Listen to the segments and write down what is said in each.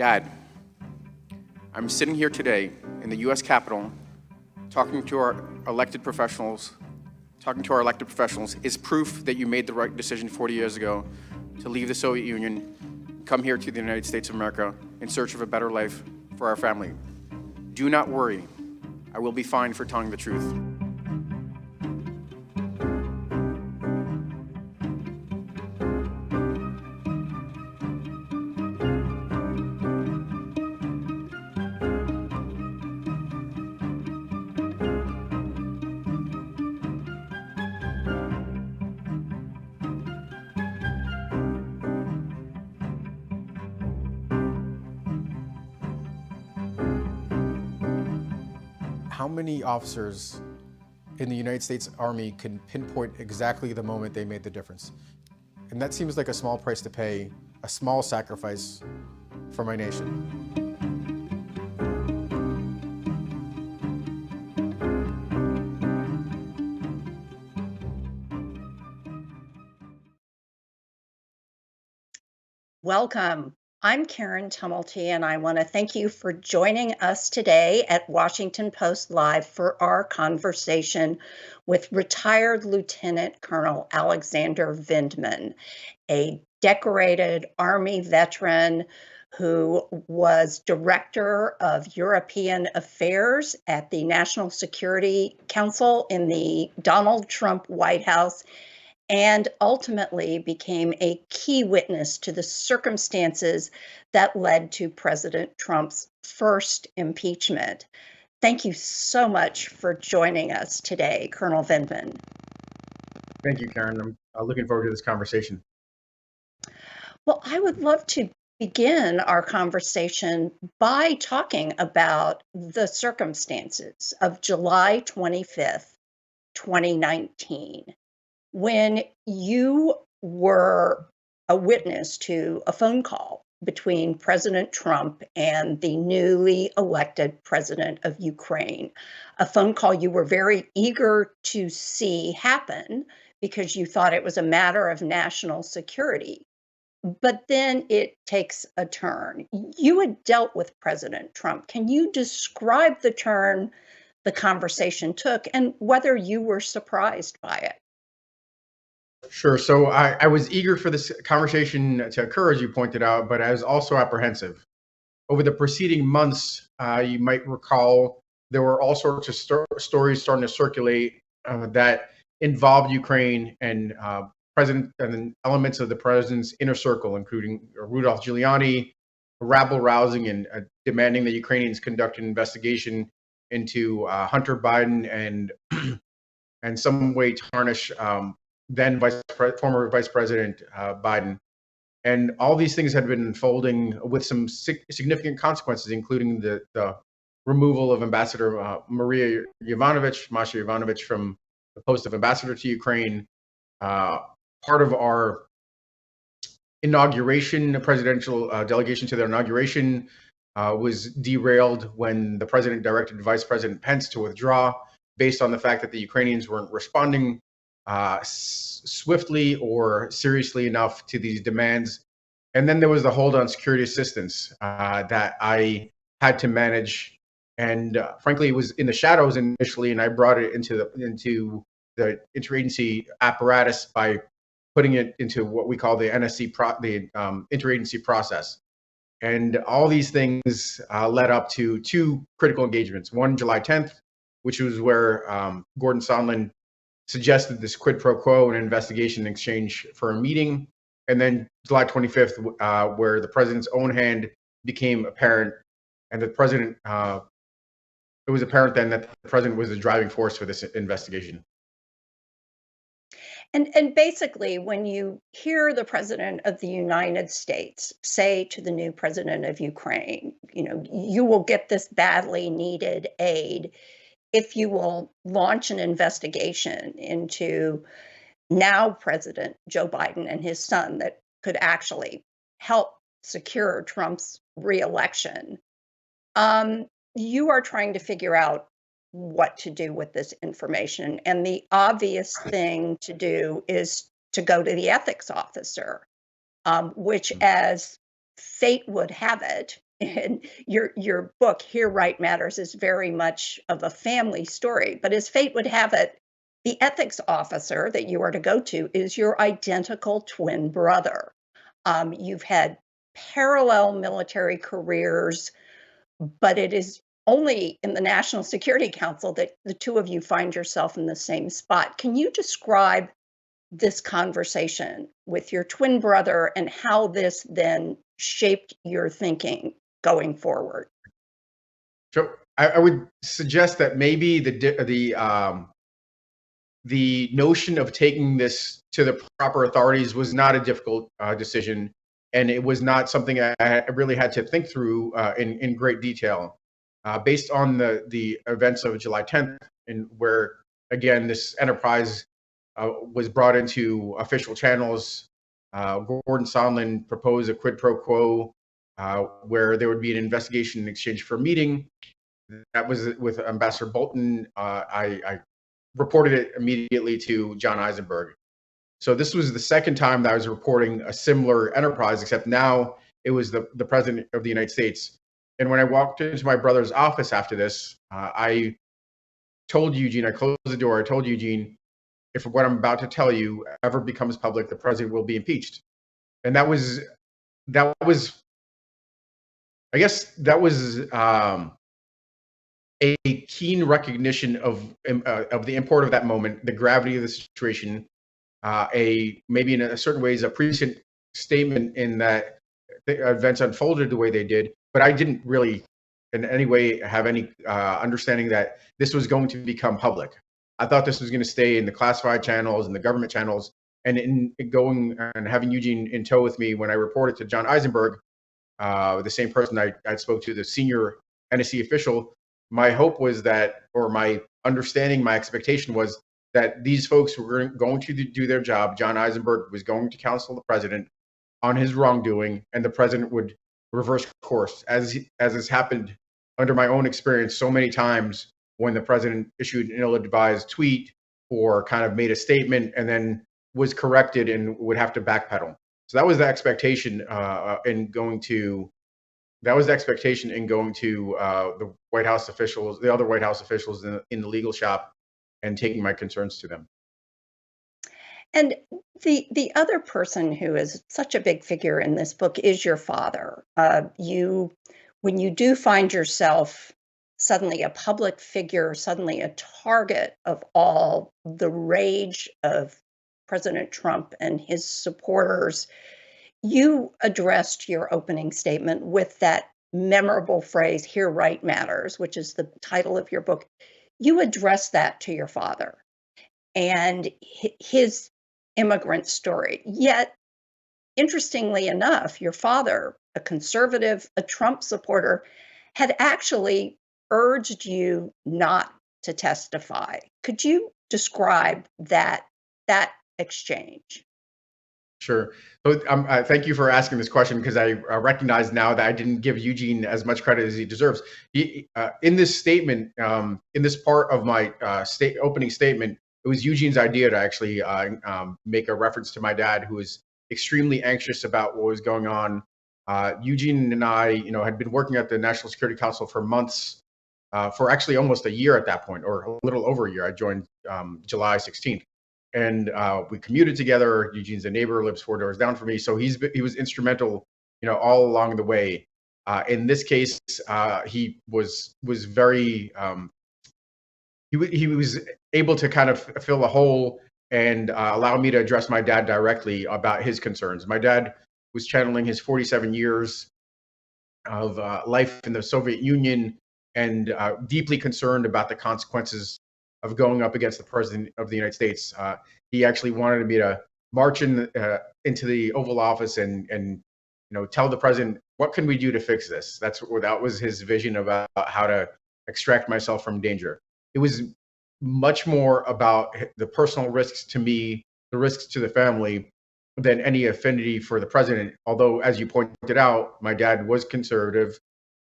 Dad, I'm sitting here today in the U.S. Capitol talking to our elected professionals is proof that you made the right decision 40 years ago to leave the Soviet Union, come here to the United States of America in search of a better life for our family. Do not worry. I will be fine for telling the truth. How many officers in the United States Army can pinpoint exactly the moment they made the difference? And that seems like a small price to pay, a small sacrifice for my nation. Welcome. I'm Karen Tumulty, and I want to thank you for joining us today at Washington Post Live for our conversation with retired Lieutenant Colonel Alexander Vindman, a decorated Army veteran who was Director of European Affairs at the National Security Council in the Donald Trump White House, and ultimately became a key witness to the circumstances that led to President Trump's first impeachment. Thank you so much for joining us today, Colonel Vindman. Thank you, Karen. I'm looking forward to this conversation. Well, I would love to begin our conversation by talking about the circumstances of July 25th, 2019. When you were a witness to a phone call between President Trump and the newly elected president of Ukraine, a phone call you were very eager to see happen because you thought it was a matter of national security. But then it takes a turn. You had dealt with President Trump. Can you describe the turn the conversation took and whether you were surprised by it? Sure. So I was eager for this conversation to occur, as you pointed out, but I was also apprehensive. Over the preceding months, you might recall there were all sorts of stories starting to circulate that involved Ukraine and president and elements of the president's inner circle, including Rudolph Giuliani, rabble rousing and demanding that Ukrainians conduct an investigation into Hunter Biden and and some way tarnish then former Vice President Biden. And all these things had been unfolding with some significant consequences, including the removal of Ambassador Masha Yovanovitch, from the post of ambassador to Ukraine. Part of our inauguration, presidential delegation to their inauguration, was derailed when the president directed Vice President Pence to withdraw based on the fact that the Ukrainians weren't responding swiftly or seriously enough to these demands. And then there was the hold on security assistance that I had to manage. And frankly, it was in the shadows initially, and I brought it into the interagency apparatus by putting it into what we call the NSC, the interagency process. And all these things led up to two critical engagements. One, July 10th, which was where Gordon Sondland suggested this quid pro quo, an investigation in exchange for a meeting. And then July 25th, where the president's own hand became apparent, and the president, it was apparent then that the president was the driving force for this investigation. And basically, when you hear the president of the United States say to the new president of Ukraine, you will get this badly needed aid if you will launch an investigation into now President Joe Biden and his son that could actually help secure Trump's reelection, you are trying to figure out what to do with this information. And the obvious thing to do is to go to the ethics officer, which, as fate would have it, and your book, Here Right Matters, is very much of a family story. But as fate would have it, the ethics officer that you are to go to is your identical twin brother. You've had parallel military careers, but it is only in the National Security Council that the two of you find yourself in the same spot. Can you describe this conversation with your twin brother and how this then shaped your thinking going forward? So I would suggest that maybe the notion of taking this to the proper authorities was not a difficult decision, and it was not something I really had to think through in great detail, based on the events of July 10th, and where again this enterprise was brought into official channels. Gordon Sondland proposed a quid pro quo, where there would be an investigation in exchange for a meeting. That was with Ambassador Bolton. I reported it immediately to John Eisenberg. So this was the second time that I was reporting a similar enterprise, except now it was the President of the United States. And when I walked into my brother's office after this, I told Eugene, I closed the door, I told Eugene, if what I'm about to tell you ever becomes public, the president will be impeached. And I guess that was a keen recognition of the import of that moment, the gravity of the situation, maybe in a certain ways a prescient statement in that the events unfolded the way they did, but I didn't really in any way have any understanding that this was going to become public. I thought this was going to stay in the classified channels and the government channels, and in going and having Eugene in tow with me when I reported to John Eisenberg, the same person I spoke to, the senior NSC official. My hope was that, or my understanding, my expectation was that these folks were going to do their job. John Eisenberg was going to counsel the president on his wrongdoing, and the president would reverse course, as has happened under my own experience so many times when the president issued an ill-advised tweet or kind of made a statement and then was corrected and would have to backpedal. So that was the expectation in going to the White House officials, the other White House officials in the legal shop, and taking my concerns to them. And the other person who is such a big figure in this book is your father. When you do find yourself suddenly a public figure, suddenly a target of all the rage of President Trump and his supporters, you addressed your opening statement with that memorable phrase, "Here right matters," which is the title of your book. You addressed that to your father and his immigrant story. Yet, interestingly enough, your father, a conservative, a Trump supporter, had actually urged you not to testify. Could you describe that exchange? Sure. So thank you for asking this question, because I recognize now that I didn't give Eugene as much credit as he deserves. In this statement, in this part of my opening statement, it was Eugene's idea to actually make a reference to my dad, who was extremely anxious about what was going on. Eugene and I, had been working at the National Security Council for months, for actually almost a year at that point, or a little over a year. I joined July 16th. And we commuted together. Eugene's a neighbor, lives 4 doors down from me, so he was instrumental, all along the way. In this case, he was very he was able to kind of fill a hole and allow me to address my dad directly about his concerns. My dad was channeling his 47 years of life in the Soviet Union, and deeply concerned about the consequences of going up against the president of the United States. He actually wanted me to march into the Oval Office and tell the president, what can we do to fix this? That was his vision about how to extract myself from danger. It was much more about the personal risks to me, the risks to the family, than any affinity for the president. Although, as you pointed out, my dad was conservative.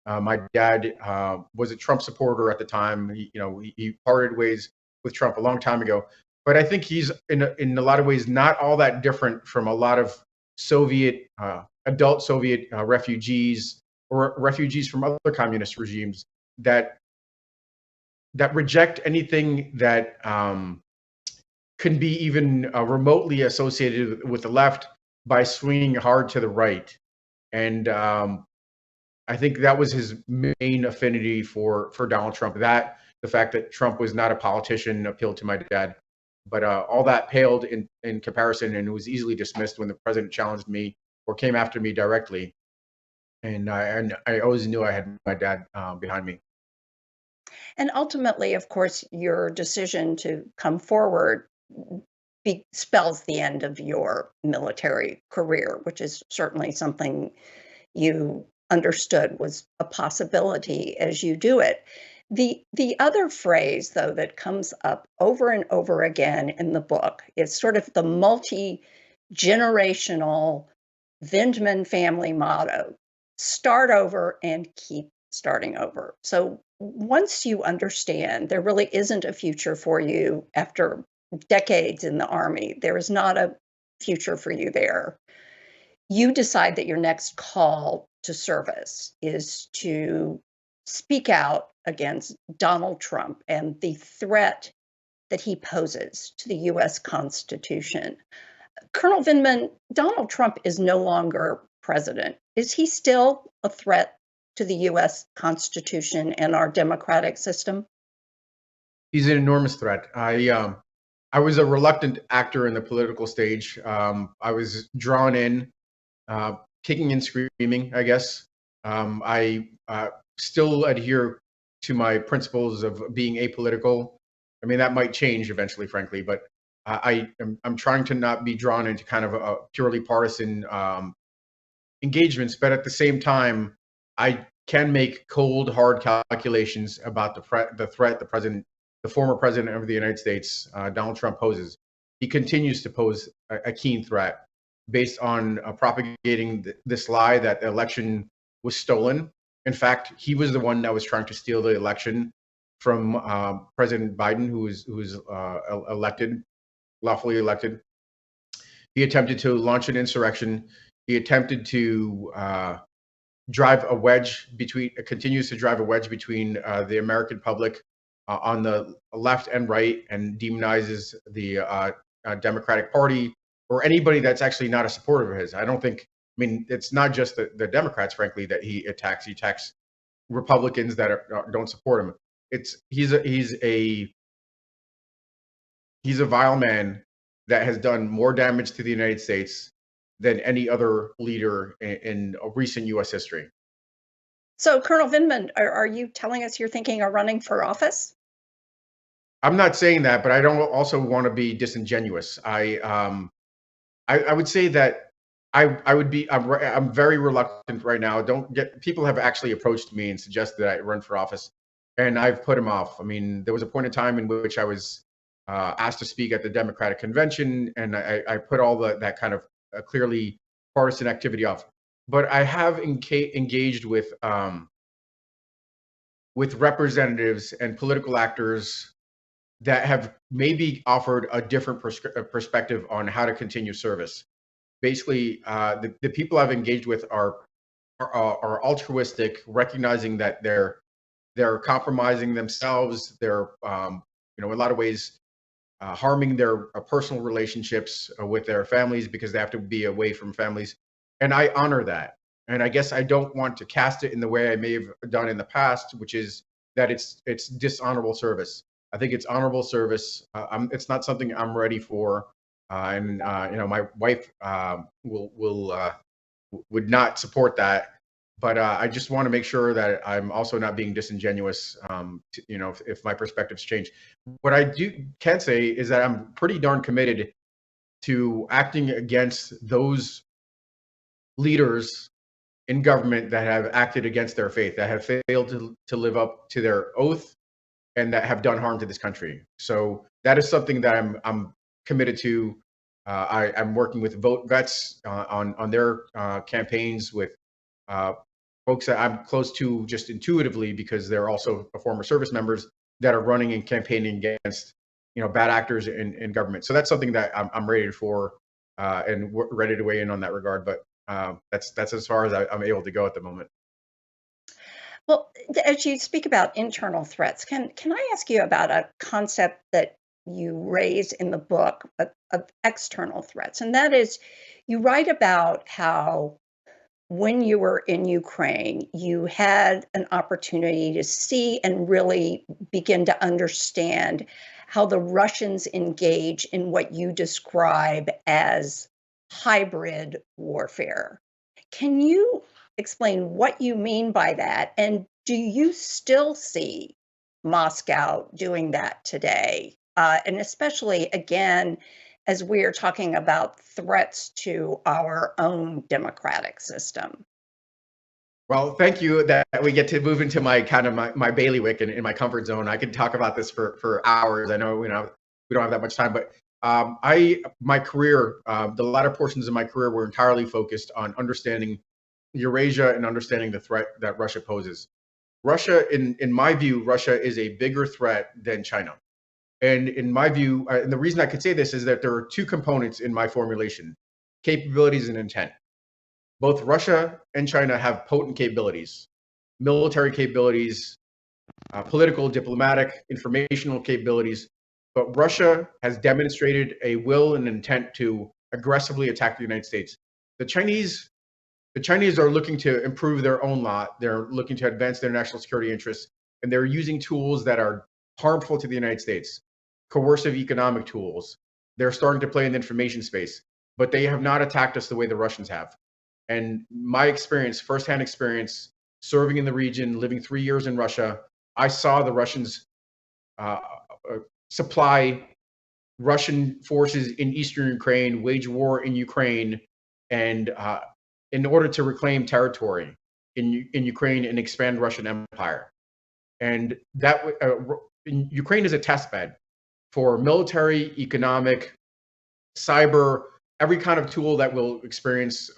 My dad was a Trump supporter at the time. He parted ways with Trump a long time ago. But I think he's in a lot of ways not all that different from a lot of adult Soviet refugees or refugees from other communist regimes that reject anything that can be even remotely associated with the left by swinging hard to the right. And I think that was his main affinity for Donald Trump. That the fact that Trump was not a politician appealed to my dad, but all that paled in comparison, and it was easily dismissed when the president challenged me or came after me directly. And I always knew I had my dad behind me. And ultimately, of course, your decision to come forward spells the end of your military career, which is certainly something you understood was a possibility as you do it. The other phrase, though, that comes up over and over again in the book is sort of the multi-generational Vindman family motto: start over and keep starting over. So once you understand there really isn't a future for you after decades in the Army, there is not a future for you there, you decide that your next call to service is to speak out against Donald Trump and the threat that he poses to the US Constitution. Colonel Vindman, Donald Trump is no longer president. Is he still a threat to the US Constitution and our democratic system? He's an enormous threat. I was a reluctant actor in the political stage. I was drawn in, kicking and screaming, I guess. I still adhere to my principles of being apolitical. I mean, that might change eventually, frankly, but I'm trying to not be drawn into kind of a purely partisan engagements. But at the same time, I can make cold, hard calculations about the threat the former president of the United States, Donald Trump, poses. He continues to pose a keen threat based on propagating this lie that the election was stolen. In fact, he was the one that was trying to steal the election from President Biden, who was elected, lawfully elected. He attempted to launch an insurrection. He attempted to continues to drive a wedge between the American public on the left and right, and demonizes the Democratic Party or anybody that's actually not a supporter of his. I don't think. I mean, it's not just the Democrats, frankly, that he attacks. He attacks Republicans that don't support him. He's a vile man that has done more damage to the United States than any other leader in recent U.S. history. So, Colonel Vindman, are you telling us you're thinking of running for office? I'm not saying that, but I don't also want to be disingenuous. I would say that I'm very reluctant right now. People have actually approached me and suggested that I run for office, and I've put them off. I mean, there was a point in time in which I was asked to speak at the Democratic convention, and I put all that kind of clearly partisan activity off. But I have engaged with representatives and political actors that have maybe offered a different perspective on how to continue service. Basically, the people I've engaged with are altruistic, recognizing that they're compromising themselves. They're in a lot of ways harming their personal relationships with their families because they have to be away from families, and I honor that. And I guess I don't want to cast it in the way I may have done in the past, which is that it's dishonorable service. I think it's honorable service. It's not something I'm ready for, and my wife would not support that. But I just want to make sure that I'm also not being disingenuous. If my perspectives change, what I can say is that I'm pretty darn committed to acting against those leaders in government that have acted against their faith, that have failed to live up to their oath, and that have done harm to this country. So that is something that I'm committed to. I'm working with Vote Vets on their campaigns with folks that I'm close to just intuitively because they're also former service members that are running and campaigning against bad actors in government. So that's something that I'm ready for and ready to weigh in on that regard. But that's as far as I'm able to go at the moment. Well, as you speak about internal threats, can I ask you about a concept that you raise in the book of external threats? And that is, you write about how when you were in Ukraine, you had an opportunity to see and really begin to understand how the Russians engage in what you describe as hybrid warfare. Can you explain what you mean by that? And do you still see Moscow doing that today? And especially, again, as we are talking about threats to our own democratic system. Well, thank you that we get to move into my kind of my bailiwick and in my comfort zone. I could talk about this for hours. I know we don't have that much time, but I my career, the latter portions of my career were entirely focused on understanding Eurasia and understanding the threat that Russia poses. Russia, in my view, Russia is a bigger threat than China. And in my view, and the reason I could say this is that there are two components in my formulation: capabilities and intent. Both Russia and China have potent capabilities, military capabilities, political, diplomatic, informational capabilities. But Russia has demonstrated a will and intent to aggressively attack the United States. The Chinese, the Chinese are looking to improve their own lot. They're looking to advance their national security interests, and they're using tools that are harmful to the United States, coercive economic tools. They're starting to play in the information space, but they have not attacked us the way the Russians have. And my experience, firsthand experience, serving in the region, living 3 years in Russia, I saw the Russians uh, supply Russian forces in eastern Ukraine, wage war in Ukraine, and in order to reclaim territory in Ukraine and expand Russian empire. And that Ukraine is a test bed for military, economic, cyber, every kind of tool that we'll experience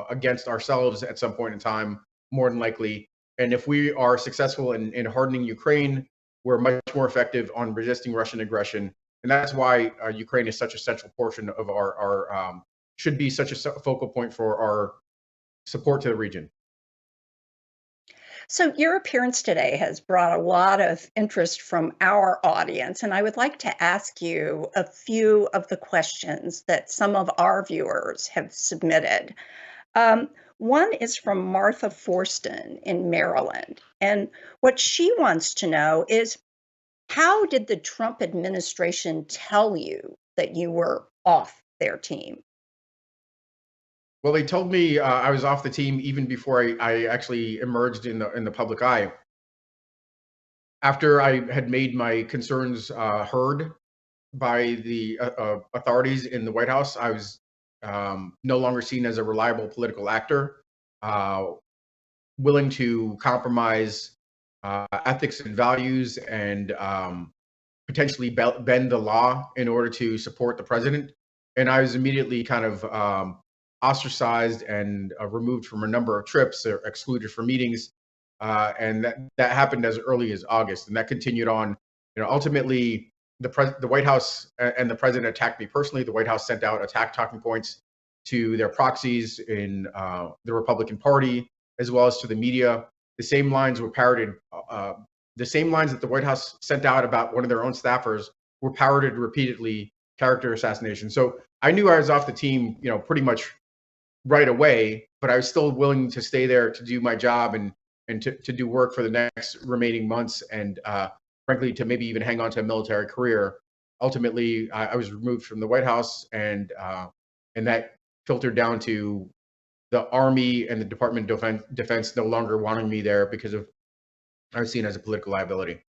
against ourselves at some point in time, more than likely. And if we are successful in hardening Ukraine, we're much more effective on resisting Russian aggression. And that's why Ukraine is such a central portion of our should be such a focal point for our support to the region. So, your appearance today has brought a lot of interest from our audience, and I would like to ask you a few of the questions that some of our viewers have submitted. One is from Martha Forston in Maryland, and what she wants to know is, how did the Trump administration tell you that you were off their team? Well, they told me I was off the team even before I actually emerged in the public eye. After I had made my concerns heard by the authorities in the White House, I was no longer seen as a reliable political actor, uh, willing to compromise ethics and values and potentially bend the law in order to support the president. And I was immediately kind of ostracized and removed from a number of trips or excluded from meetings. And that happened as early as August, and that continued on. Ultimately, the White House and the president attacked me personally. The White House sent out attack talking points to their proxies in the Republican Party, as well as to the media. The same lines were parroted. The same lines that the White House sent out about one of their own staffers were parroted repeatedly. Character assassination. So I knew I was off the team, pretty much right away, but I was still willing to stay there to do my job and to do work for the next remaining months and frankly to maybe even hang on to a military career. Ultimately, I was removed from the White House and that filtered down to the Army and the Department of Defense no longer wanting me there because of I was seen as a political liability.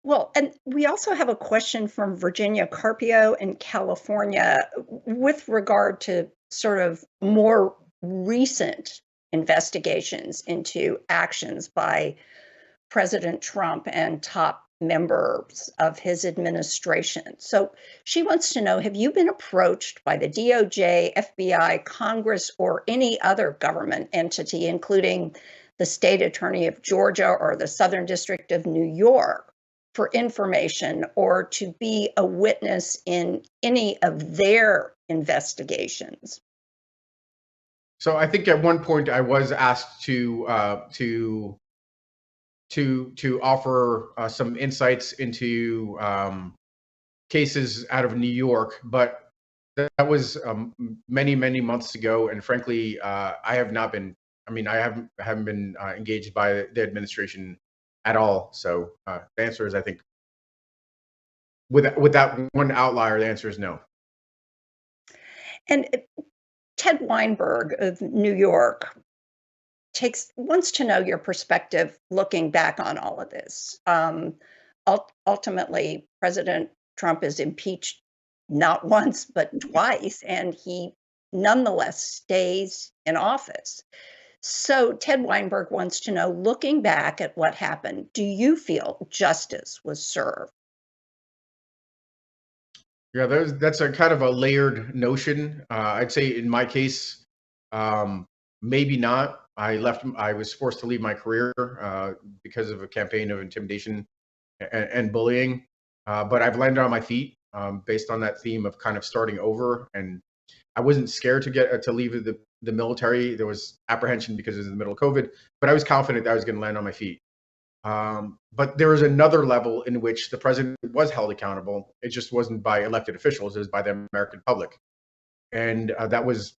Well, and we also have a question from Virginia Carpio in California with regard to sort of more recent investigations into actions by President Trump and top members of his administration. So she wants to know, have you been approached by the DOJ, FBI, Congress, or any other government entity, including the state attorney of Georgia or the Southern District of New York, for information or to be a witness in any of their investigations? So I think at one point I was asked to offer some insights into cases out of New York, but that was many months ago, and frankly, I have not been. I mean, I haven't been engaged by the administration at all. So the answer is, I think, with that one outlier, the answer is no. And Ted Weinberg of New York wants to know your perspective looking back on all of this. Ultimately, President Trump is impeached not once but twice, and he nonetheless stays in office. So Ted Weinberg wants to know, looking back at what happened, do you feel justice was served? Yeah, that's a kind of a layered notion. I'd say in my case, maybe not. I was forced to leave my career because of a campaign of intimidation and bullying. But I've landed on my feet based on that theme of kind of starting over. And I wasn't scared to get to leave the military. There was apprehension because it was in the middle of COVID, but I was confident that I was going to land on my feet. But there is another level in which the president was held accountable. It just wasn't by elected officials; it was by the American public, and that was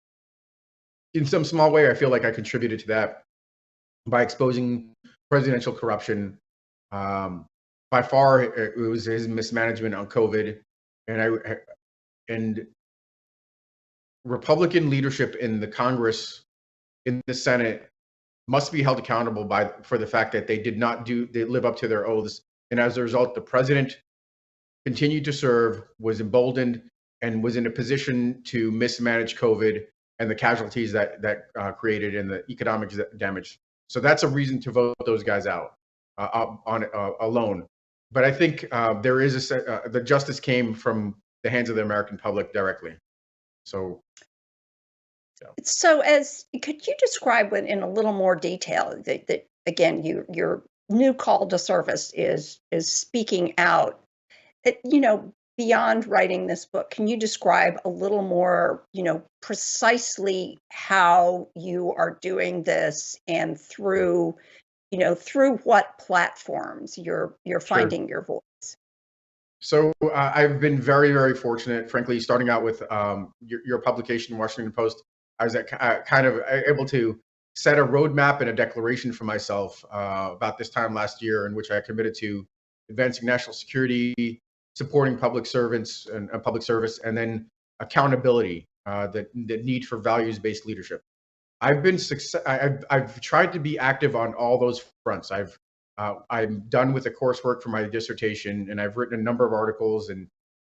in some small way. I feel like I contributed to that by exposing presidential corruption. Um, by far, it was his mismanagement on COVID, and and Republican leadership in the Congress, in the Senate, must be held accountable for the fact that they live up to their oaths, and as a result, the president continued to serve, was emboldened, and was in a position to mismanage COVID and the casualties that created and the economic damage. So that's a reason to vote those guys out on alone. But I think there is the justice came from the hands of the American public directly. So, so. So, could you describe in a little more detail that again, your new call to service is speaking out. Beyond writing this book, can you describe a little more, precisely how you are doing this and through what platforms you're Sure. finding your voice? So I've been very fortunate, frankly, starting out with your publication, Washington Post. I was kind of able to set a roadmap and a declaration for myself about this time last year, in which I committed to advancing national security, supporting public servants and public service, and then accountability, the need for values-based leadership. I've tried to be active on all those fronts. I'm done with the coursework for my dissertation, and I've written a number of articles and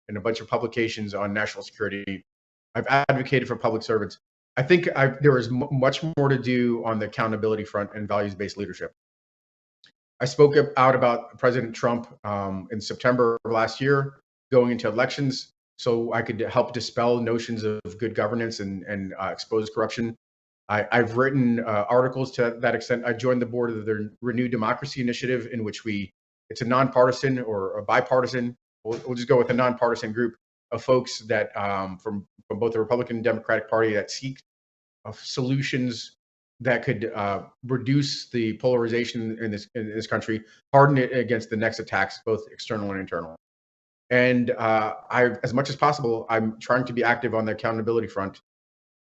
a bunch of publications on national security. I've advocated for public servants. I think there is much more to do on the accountability front and values-based leadership. I spoke out about President Trump in September of last year, going into elections, so I could help dispel notions of good governance and expose corruption. I've written articles to that extent. I joined the board of the Renewed Democracy Initiative, in which it's a nonpartisan or a bipartisan. We'll just go with a nonpartisan group of folks that from both the Republican and Democratic Party that seek solutions that could reduce the polarization in this country, harden it against the next attacks, both external and internal. And as much as possible, I'm trying to be active on the accountability front.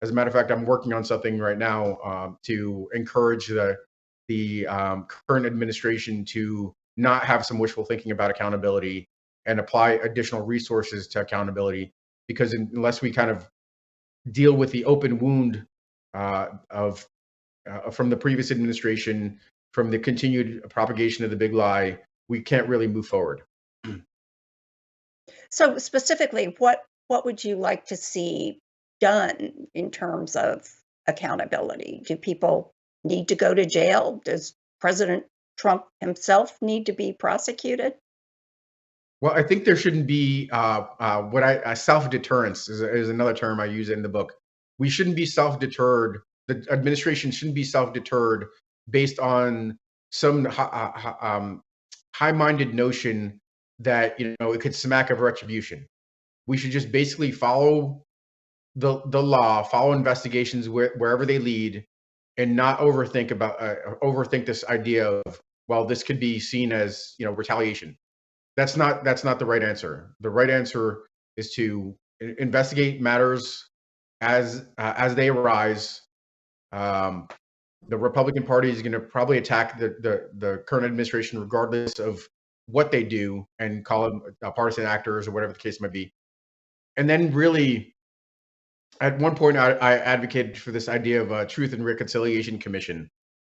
As a matter of fact, I'm working on something right now to encourage the current administration to not have some wishful thinking about accountability and apply additional resources to accountability. Because unless we kind of deal with the open wound of from the previous administration, from the continued propagation of the big lie, we can't really move forward. So specifically, what would you like to see done in terms of accountability? Do people need to go to jail? Does President Trump himself need to be prosecuted? Well, I think there shouldn't be what self-deterrence is another term I use in the book. We shouldn't be self-deterred. The administration shouldn't be self-deterred based on some high-minded notion that it could smack of retribution. We should just basically follow the law, follow investigations wherever they lead, and not overthink this idea of, well, this could be seen as, retaliation. That's not the right answer. The right answer is to investigate matters as they arise. Um, the Republican Party is going to probably attack the current administration regardless of what they do and call them partisan actors or whatever the case might be. And then really, at one point, I advocated for this idea of a Truth and Reconciliation Commission.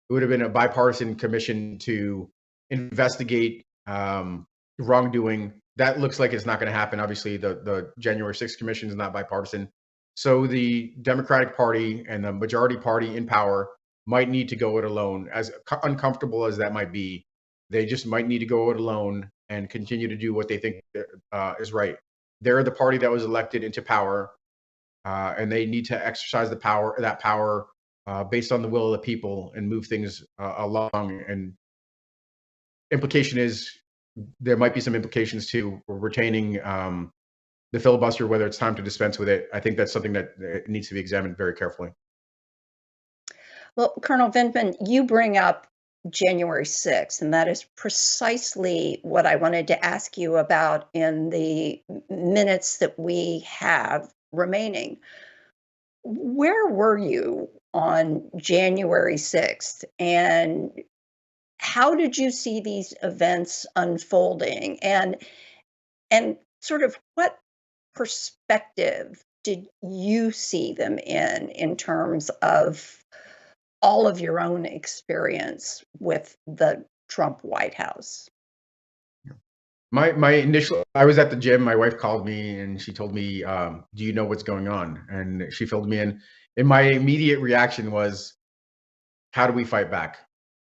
It would have been a bipartisan commission to investigate wrongdoing. That looks like it's not going to happen. Obviously, the January 6th commission is not bipartisan. So the Democratic Party and the majority party in power might need to go it alone, as uncomfortable as that might be. They just might need to go it alone and continue to do what they think is right. They're the party that was elected into power, and they need to exercise that power based on the will of the people and move things along. And implication is there might be some implications to retaining the filibuster, whether it's time to dispense with it. I think that's something that needs to be examined very carefully. Well, Colonel Vindman, you bring up January 6th, and that is precisely what I wanted to ask you about in the minutes that we have remaining. Where were you on January 6th, and how did you see these events unfolding? And sort of what perspective did you see them in terms of all of your own experience with the Trump White House? My initial, I was at the gym. My wife called me and she told me, "Do you know what's going on?" And she filled me in. And my immediate reaction was, "How do we fight back?"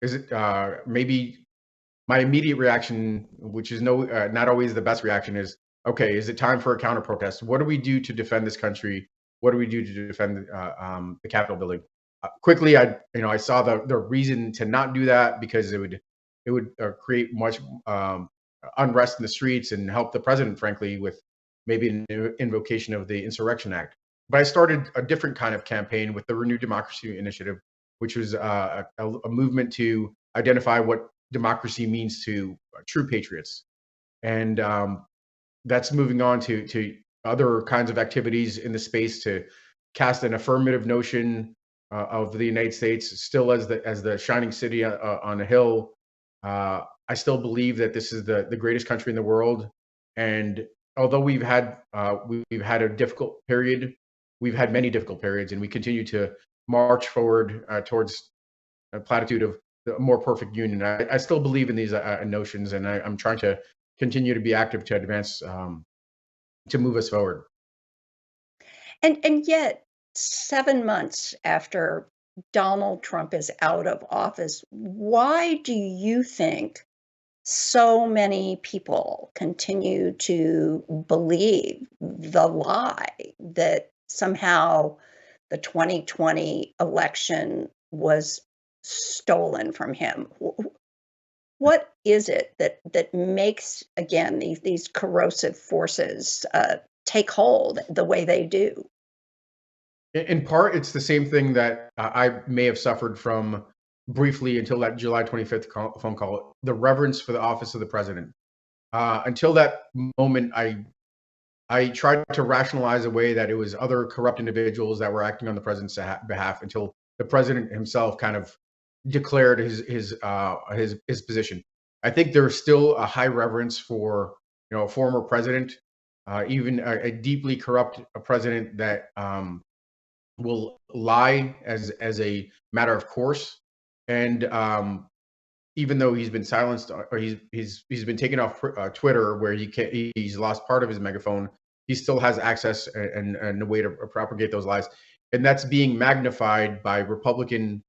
Is it maybe my immediate reaction, which is not always the best reaction, is, okay, is it time for a counter protest? What do we do to defend this country? What do we do to defend the Capitol building? Quickly, I saw the reason to not do that, because it would create much unrest in the streets and help the president, frankly, with maybe an invocation of the Insurrection Act. But I started a different kind of campaign with the Renew Democracy Initiative, which was a movement to identify what democracy means to true patriots. And that's moving on to other kinds of activities in the space to cast an affirmative notion of the United States still as the shining city on a hill. I still believe that this is the greatest country in the world. And although we've had a difficult period, we've had many difficult periods, and we continue to march forward towards a platitude of the more perfect union. I still believe in these notions, and I'm trying to continue to be active to advance, to move us forward. And yet, 7 months after Donald Trump is out of office, why do you think so many people continue to believe the lie that somehow the 2020 election was stolen from him? What is it that makes, again, these corrosive forces take hold the way they do? In part, it's the same thing that I may have suffered from briefly until that July 25th phone call, the reverence for the office of the president. Until that moment, I tried to rationalize a way that it was other corrupt individuals that were acting on the president's behalf, until the president himself kind of declared his position. I think there's still a high reverence for, a former president, even a deeply corrupt president that will lie as a matter of course. And even though he's been silenced, or he's been taken off Twitter, where he's lost part of his megaphone, he still has access and a way to propagate those lies, and that's being magnified by Republican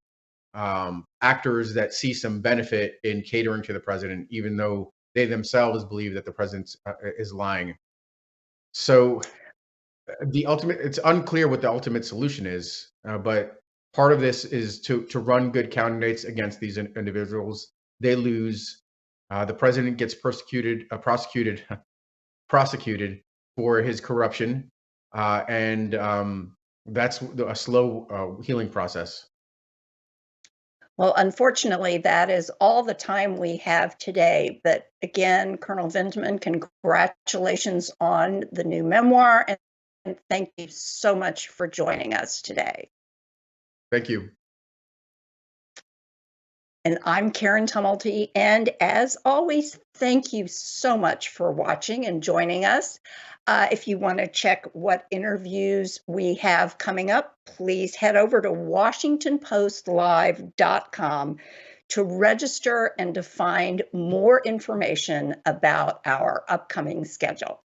actors that see some benefit in catering to the president, even though they themselves believe that the president is lying. So it's unclear what the ultimate solution is, but part of this is to run good candidates against these individuals. They lose. The president gets prosecuted for his corruption, and that's a slow healing process. Well, unfortunately, that is all the time we have today. But again, Colonel Vindman, congratulations on the new memoir, and thank you so much for joining us today. Thank you. And I'm Karen Tumulty, and as always, thank you so much for watching and joining us. If you want to check what interviews we have coming up, please head over to WashingtonPostLive.com to register and to find more information about our upcoming schedule.